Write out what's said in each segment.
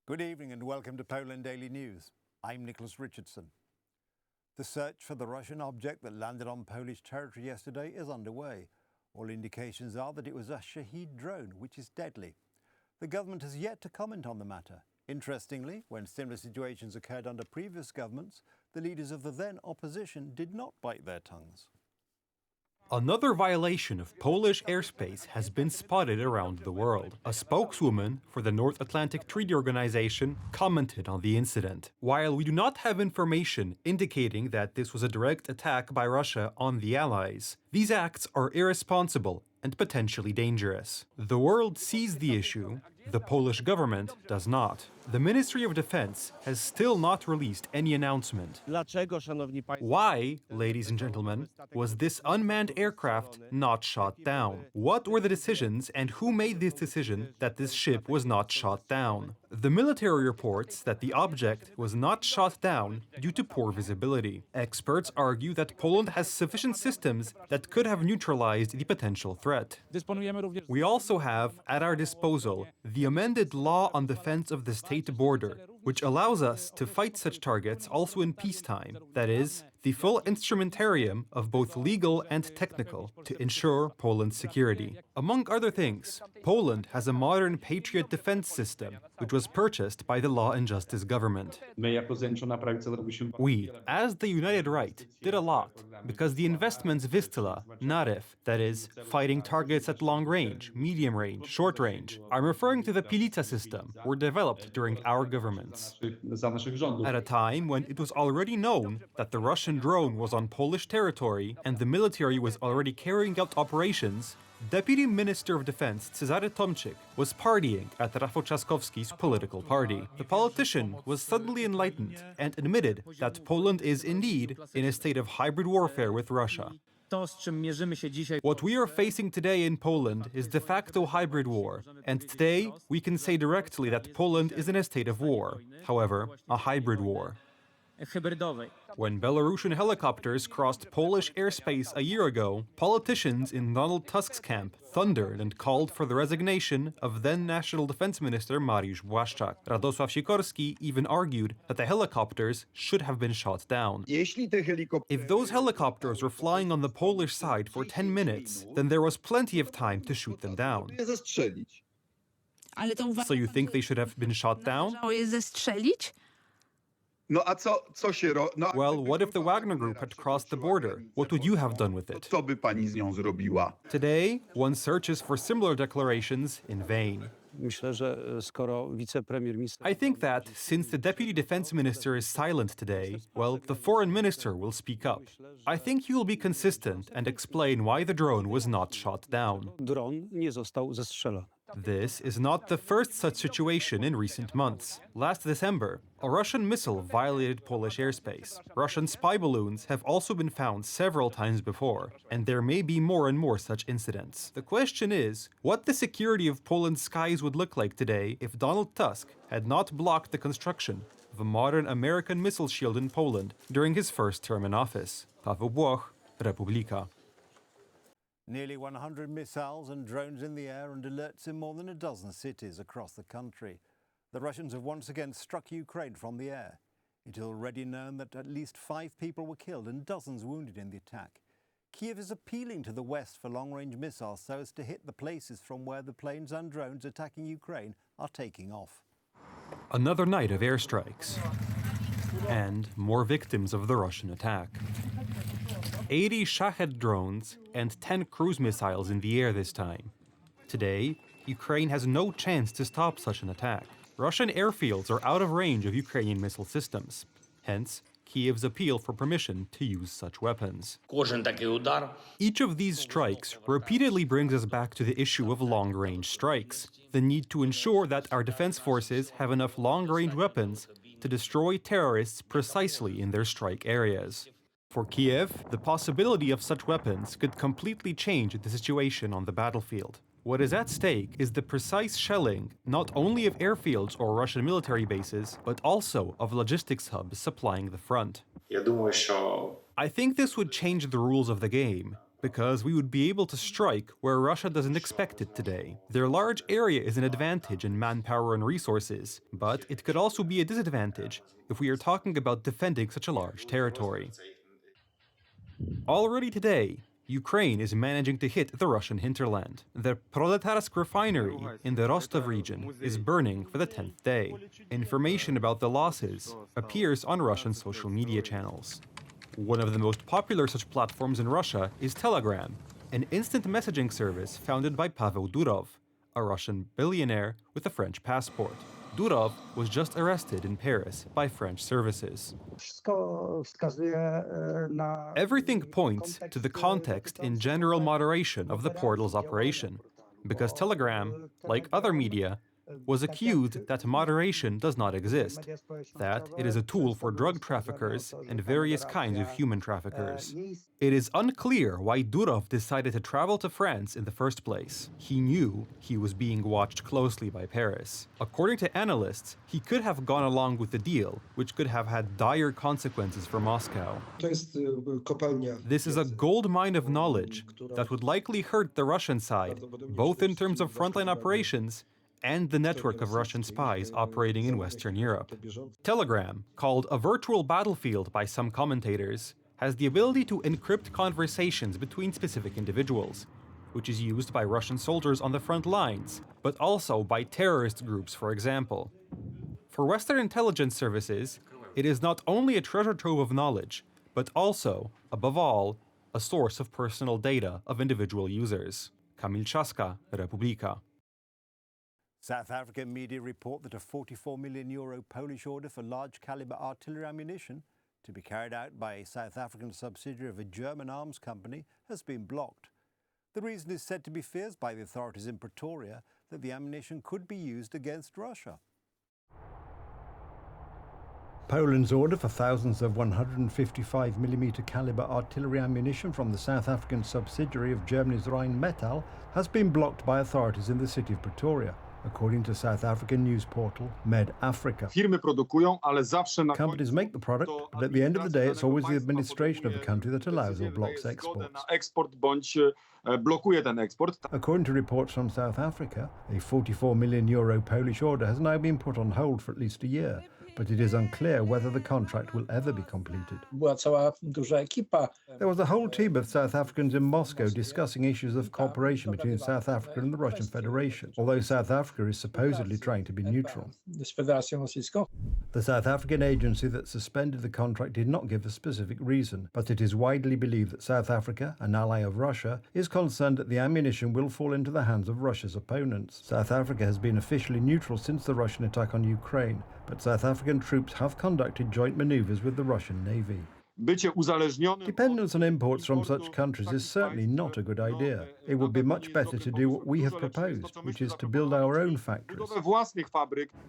Good evening and welcome to Poland Daily News. I'm Nicholas Richardson. The search for the Russian object that landed on Polish territory yesterday is underway. All indications are that it was a Shahed drone, which is deadly. The government has yet to comment on the matter. Interestingly, when similar situations occurred under previous governments, the leaders of the then opposition did not bite their tongues. Another violation of Polish airspace has been spotted around the world. A spokeswoman for the North Atlantic Treaty Organization commented on the incident. While we do not have information indicating that this was a direct attack by Russia on the Allies, these acts are irresponsible and potentially dangerous. The world sees the issue, the Polish government does not. The Ministry of Defense has still not released any announcement. Why, ladies and gentlemen, was this unmanned aircraft not shot down? What were the decisions and who made this decision that this ship was not shot down? The military reports that the object was not shot down due to poor visibility. Experts argue that Poland has sufficient systems that could have neutralized the potential threat. We also have at our disposal the amended Law on Defense of the State Border, which allows us to fight such targets also in peacetime, that is, the full instrumentarium of both legal and technical to ensure Poland's security. Among other things, Poland has a modern Patriot defense system, which was purchased by the Law and Justice government. We, as the United Right, did a lot, because the investments Vistula, Narew, that is, fighting targets at long range, medium range, short range, I'm referring to the Pilica system, were developed during our governments. At a time when it was already known that the Russian drone was on Polish territory and the military was already carrying out operations, Deputy Minister of Defense Cezary Tomczyk was partying at Rafał Trzaskowski's political party. The politician was suddenly enlightened and admitted that Poland is indeed in a state of hybrid warfare with Russia. What we are facing today in Poland is de facto hybrid war, and today we can say directly that Poland is in a state of war, however, a hybrid war. When Belarusian helicopters crossed Polish airspace a year ago, politicians in Donald Tusk's camp thundered and called for the resignation of then National Defense Minister Mariusz Błaszczak. Radosław Sikorski even argued that the helicopters should have been shot down. If those helicopters were flying on the Polish side for 10 minutes, then there was plenty of time to shoot them down. So you think they should have been shot down? Well, what if the Wagner Group had crossed the border? What would you have done with it? Today, one searches for similar declarations in vain. I think that, since the Deputy Defense Minister is silent today, well, the Foreign Minister will speak up. I think he will be consistent and explain why the drone was not shot down. This is not the first such situation in recent months. Last December, a Russian missile violated Polish airspace. Russian spy balloons have also been found several times before, and there may be more and more such incidents. The question is, what the security of Poland's skies would look like today if Donald Tusk had not blocked the construction of a modern American missile shield in Poland during his first term in office. Paweł Błoch, Republika. Nearly 100 missiles and drones in the air and alerts in more than a dozen cities across the country. The Russians have once again struck Ukraine from the air. It is already known that at least 5 people were killed and dozens wounded in the attack. Kiev is appealing to the West for long-range missiles so as to hit the places from where the planes and drones attacking Ukraine are taking off. Another night of airstrikes. And more victims of the Russian attack. 80 Shahed drones and 10 cruise missiles in the air this time. Today, Ukraine has no chance to stop such an attack. Russian airfields are out of range of Ukrainian missile systems. Hence, Kiev's appeal for permission to use such weapons. Each of these strikes repeatedly brings us back to the issue of long-range strikes, the need to ensure that our defense forces have enough long-range weapons to destroy terrorists precisely in their strike areas. For Kiev, the possibility of such weapons could completely change the situation on the battlefield. What is at stake is the precise shelling not only of airfields or Russian military bases, but also of logistics hubs supplying the front. I think this would change the rules of the game. because we would be able to strike where Russia doesn't expect it today. Their large area is an advantage in manpower and resources, but it could also be a disadvantage if we are talking about defending such a large territory. Already today, Ukraine is managing to hit the Russian hinterland. The Proletarsk refinery in the Rostov region is burning for the 10th day. Information about the losses appears on Russian social media channels. One of the most popular such platforms in Russia is Telegram, an instant messaging service founded by Pavel Durov, a Russian billionaire with a French passport. Durov was just arrested in Paris by French services. Everything points to the context in general moderation of the portal's operation, because Telegram, like other media, was accused that moderation does not exist, that it is a tool for drug traffickers and various kinds of human traffickers. It is unclear why Durov decided to travel to France in the first place. He knew he was being watched closely by Paris. According to analysts, he could have gone along with the deal, which could have had dire consequences for Moscow. This is a gold mine of knowledge that would likely hurt the Russian side, both in terms of frontline operations and the network of Russian spies operating in Western Europe. Telegram, called a virtual battlefield by some commentators, has the ability to encrypt conversations between specific individuals, which is used by Russian soldiers on the front lines, but also by terrorist groups, for example. For Western intelligence services, it is not only a treasure trove of knowledge, but also, above all, a source of personal data of individual users. Kamil Czaska, Republika. South African media report that a €44 million Polish order for large caliber artillery ammunition to be carried out by a South African subsidiary of a German arms company has been blocked. The reason is said to be fears by the authorities in Pretoria that the ammunition could be used against Russia. Poland's order for thousands of 155mm caliber artillery ammunition from the South African subsidiary of Germany's Rheinmetall has been blocked by authorities in the city of Pretoria, according to South African news portal Med Africa. Companies make the product, but at the end of the day it's always the administration of the country that allows or blocks exports. According to reports from South Africa, a €44 million Polish order has now been put on hold for at least a year, but it is unclear whether the contract will ever be completed. There was a whole team of South Africans in Moscow discussing issues of cooperation between South Africa and the Russian Federation, although South Africa is supposedly trying to be neutral. The South African agency that suspended the contract did not give a specific reason, but it is widely believed that South Africa, an ally of Russia, is concerned that the ammunition will fall into the hands of Russia's opponents. South Africa has been officially neutral since the Russian attack on Ukraine, but South African troops have conducted joint maneuvers with the Russian Navy. Dependence on imports from such countries is certainly not a good idea. It would be much better to do what we have proposed, which is to build our own factories.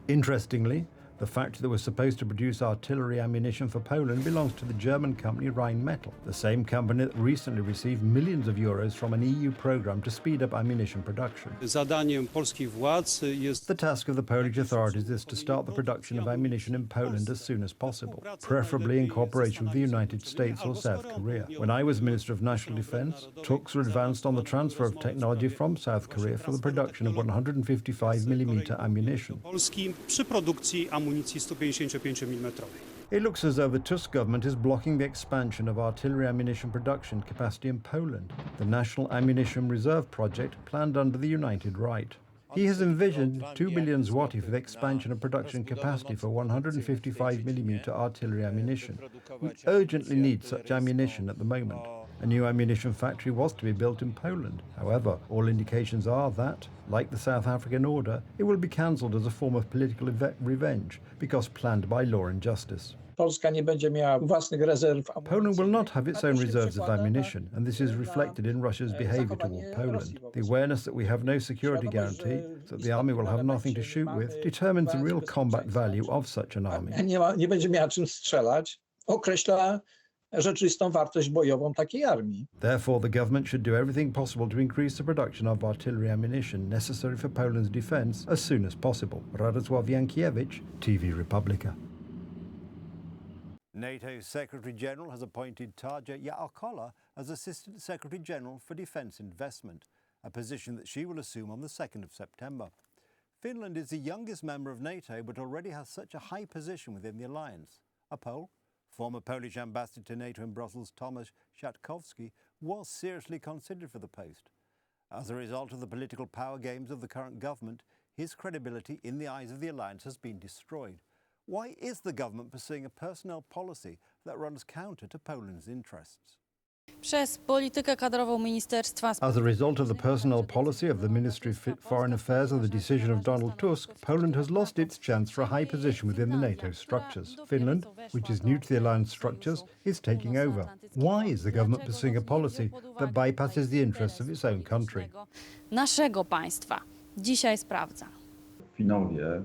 Interestingly, the factory that was supposed to produce artillery ammunition for Poland belongs to the German company Rheinmetall, the same company that recently received millions of euros from an EU program to speed up ammunition production. The task of the Polish authorities is to start the production of ammunition in Poland as soon as possible, preferably in cooperation with the United States or South Korea. When I was Minister of National Defense, talks were advanced on the transfer of technology from South Korea for the production of 155mm ammunition. It looks as though the Tusk government is blocking the expansion of artillery ammunition production capacity in Poland, the National Ammunition Reserve project planned under the United Right. He has envisioned 2 billion zloty for the expansion of production capacity for 155mm artillery ammunition. We urgently need such ammunition at the moment. A new ammunition factory was to be built in Poland. However, all indications are that, like the South African order, it will be cancelled as a form of political revenge because planned by law and justice. Poland will not have its own reserves of ammunition, and this is reflected in Russia's behaviour toward Poland. The awareness that we have no security guarantee, that the army will have nothing to shoot with, determines the real combat value of such an army. Therefore, the government should do everything possible to increase the production of artillery ammunition necessary for Poland's defence as soon as possible. Radosław Jankiewicz, TV Republika. NATO Secretary-General has appointed Tarja Yaokola as Assistant Secretary-General for Defence Investment, a position that she will assume on the 2nd of September. Finland is the youngest member of NATO but already has such a high position within the alliance. A Pole, former Polish ambassador to NATO in Brussels Tomasz Siatkowski, was seriously considered for the post. As a result of the political power games of the current government, his credibility in the eyes of the alliance has been destroyed. Why is the government pursuing a personnel policy that runs counter to Poland's interests? Przez politykę kadrową ministerstwa. As a result of the personnel policy of the Ministry of Foreign Affairs and the decision of Donald Tusk, Poland has lost its chance for a high position within the NATO structures. Finland, which is new to the alliance structures, is taking over. Why is the government pursuing a policy that bypasses the interests of its own country? Naszego państwa. Dzisiaj sprawdza. Finowie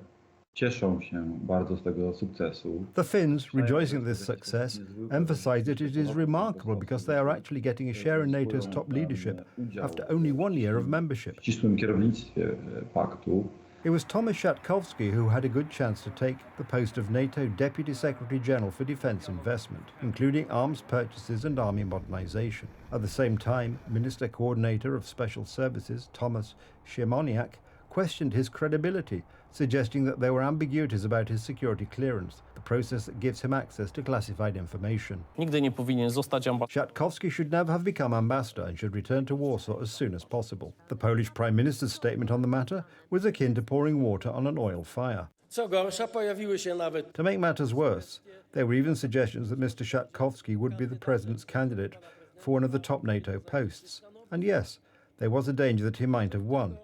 cieszą się bardzo z tego sukcesu. The Finns, rejoicing at this success, emphasize that it is remarkable because they are actually getting a share in NATO's top leadership after only 1 year of membership. W ścisłym kierownictwie paktu. It was Tomasz Siatkowski who had a good chance to take the post of NATO Deputy Secretary-General for Defence Investment, including arms purchases and army modernisation. At the same time, Minister Coordinator of Special Services Tomasz Siemoniak questioned his credibility, suggesting that there were ambiguities about his security clearance, the process that gives him access to classified information. Nigdy nie powinien zostać Siatkowski should never have become ambassador and should return to Warsaw as soon as possible. The Polish Prime Minister's statement on the matter was akin to pouring water on an oil fire. Co gorsza, pojawiły się nawet. To make matters worse, there were even suggestions that Mr. Siatkowski would be the president's candidate for one of the top NATO posts. And yes, there was a danger that he might have won.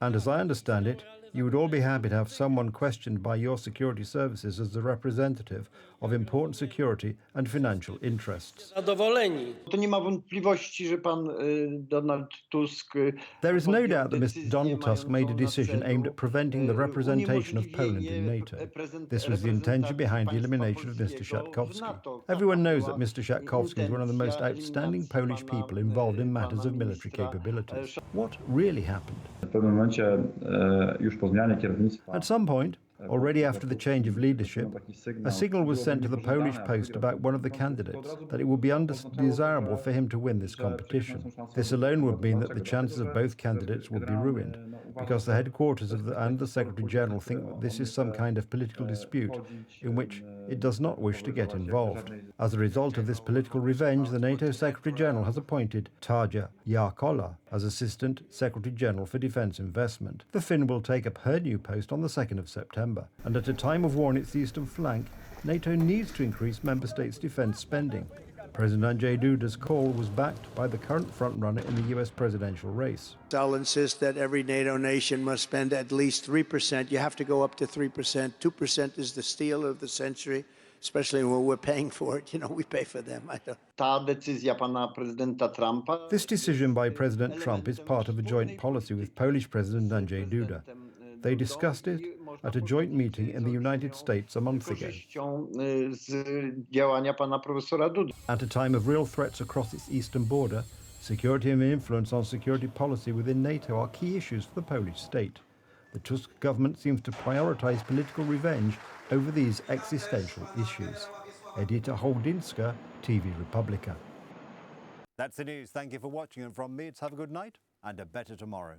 And as I understand it, you would all be happy to have someone questioned by your security services as the representative of important security and financial interests. Zadowoleni. To nie ma wątpliwości, że pan Donald Tusk. There is no doubt that Mr. Donald Tusk made a decision aimed at preventing the representation of Poland in NATO. This was the intention behind the elimination of Mr. Siatkowski. Everyone knows that Mr. Siatkowski is one of the most outstanding Polish people involved in matters of military capabilities. What really happened? W pewnym momencie już po zmianie kierownictwa. At some point, already after the change of leadership, a signal was sent to the Polish post about one of the candidates that it would be undesirable for him to win this competition. This alone would mean that the chances of both candidates would be ruined, because the headquarters and the Secretary-General think that this is some kind of political dispute in which it does not wish to get involved. As a result of this political revenge, the NATO Secretary-General has appointed Tarja Jaakkola as Assistant Secretary-General for Defence Investment. The Finn will take up her new post on the 2nd of September. And at a time of war on its eastern flank, NATO needs to increase member states' defence spending. President Andrzej Duda's call was backed by the current frontrunner in the US presidential race. I'll insist that every NATO nation must spend at least 3%. You have to go up to 3%. 2% is the steal of the century, especially when we're paying for it. You know, we pay for them. Ta decyzja pana prezydenta Trumpa. This decision by President Trump is part of a joint policy with Polish President Andrzej Duda. They discussed it at a joint meeting in the United States a month ago. At a time of real threats across its eastern border, security and influence on security policy within NATO are key issues for the Polish state. The Tusk government seems to prioritize political revenge over these existential issues. Edyta Holdinska, TV Republika. That's the news. Thank you for watching, and from me, it's have a good night and a better tomorrow.